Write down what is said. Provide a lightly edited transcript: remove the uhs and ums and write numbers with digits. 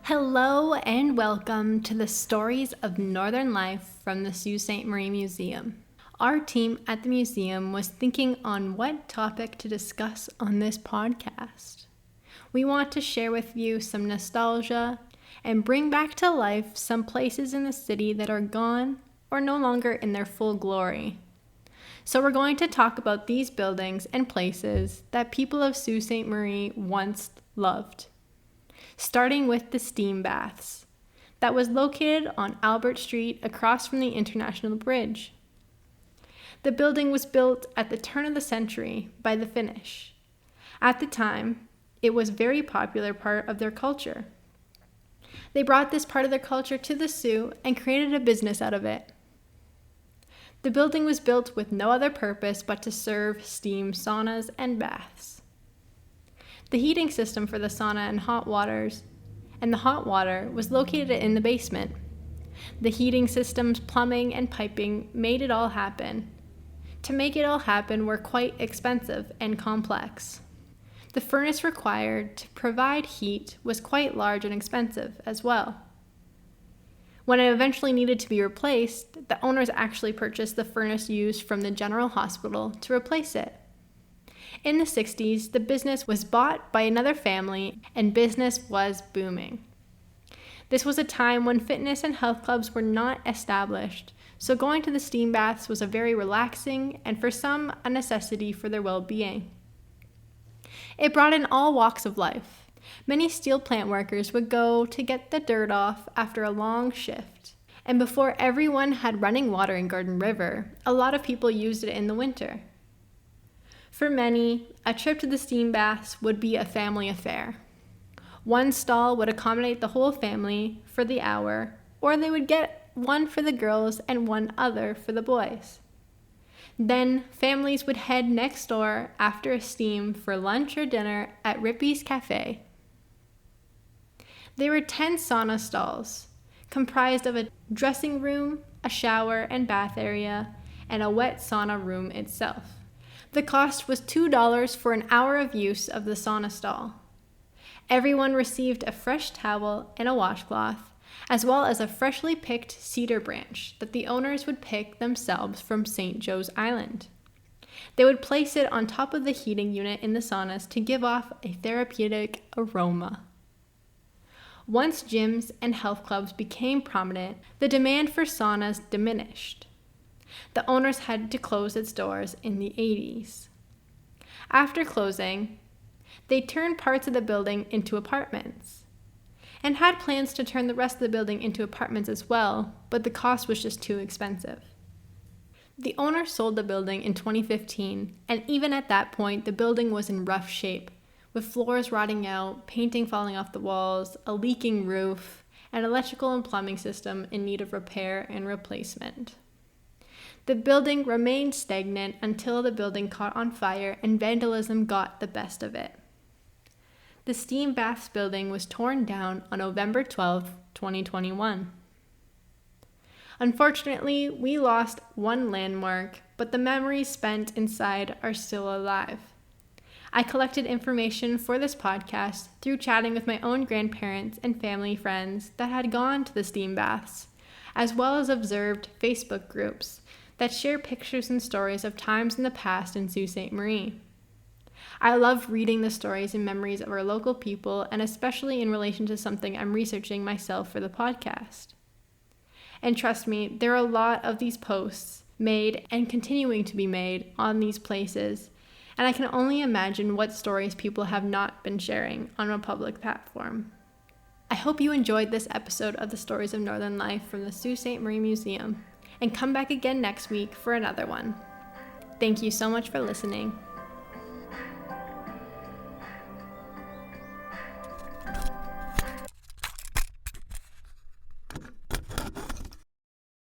Hello and welcome to the Stories of Northern Life from the Sault Ste. Marie Museum. Our team at the museum was thinking on what topic to discuss on this podcast. We want to share with you some nostalgia and bring back to life some places in the city that are gone or no longer in their full glory. So we're going to talk about these buildings and places that people of Sault Ste. Marie once loved. Starting with the steam baths that was located on Albert Street across from the International Bridge. The building was built at the turn of the century by the Finnish. At the time, it was a very popular part of their culture. They brought this part of their culture to the Sioux and created a business out of it. The building was built with no other purpose but to serve steam saunas and baths. The heating system for the sauna and the hot water was located in the basement. The heating systems, plumbing, and piping made it all happen. To make it all happen were quite expensive and complex. The furnace required to provide heat was quite large and expensive as well. When it eventually needed to be replaced, the owners actually purchased the furnace used from the General Hospital to replace it. In the 60s, the business was bought by another family and business was booming. This was a time when fitness and health clubs were not established, so going to the steam baths was a very relaxing and for some a necessity for their well-being. It brought in all walks of life. Many steel plant workers would go to get the dirt off after a long shift. And before everyone had running water in Garden River, a lot of people used it in the winter. For many, a trip to the steam baths would be a family affair. One stall would accommodate the whole family for the hour, or they would get one for the girls and one other for the boys. Then families would head next door after a steam for lunch or dinner at Rippy's Cafe. There were 10 sauna stalls, comprised of a dressing room, a shower and bath area, and a wet sauna room itself. The cost was $2 for an hour of use of the sauna stall. Everyone received a fresh towel and a washcloth, as well as a freshly picked cedar branch that the owners would pick themselves from St. Joe's Island. They would place it on top of the heating unit in the saunas to give off a therapeutic aroma. Once gyms and health clubs became prominent, the demand for saunas diminished. The owners had to close its doors in the 80s. After closing, they turned parts of the building into apartments and had plans to turn the rest of the building into apartments as well, but the cost was just too expensive. The owner sold the building in 2015, and even at that point, the building was in rough shape, with floors rotting out, painting falling off the walls, a leaking roof, and electrical and plumbing system in need of repair and replacement. The building remained stagnant until the building caught on fire and vandalism got the best of it. The steam baths building was torn down on November 12, 2021. Unfortunately, we lost one landmark, but the memories spent inside are still alive. I collected information for this podcast through chatting with my own grandparents and family friends that had gone to the steam baths, as well as observed Facebook groups that share pictures and stories of times in the past in Sault Ste. Marie. I love reading the stories and memories of our local people, and especially in relation to something I'm researching myself for the podcast. And trust me, there are a lot of these posts made and continuing to be made on these places, and I can only imagine what stories people have not been sharing on a public platform. I hope you enjoyed this episode of the Stories of Northern Life from the Sault Ste. Marie Museum, and come back again next week for another one. Thank you so much for listening.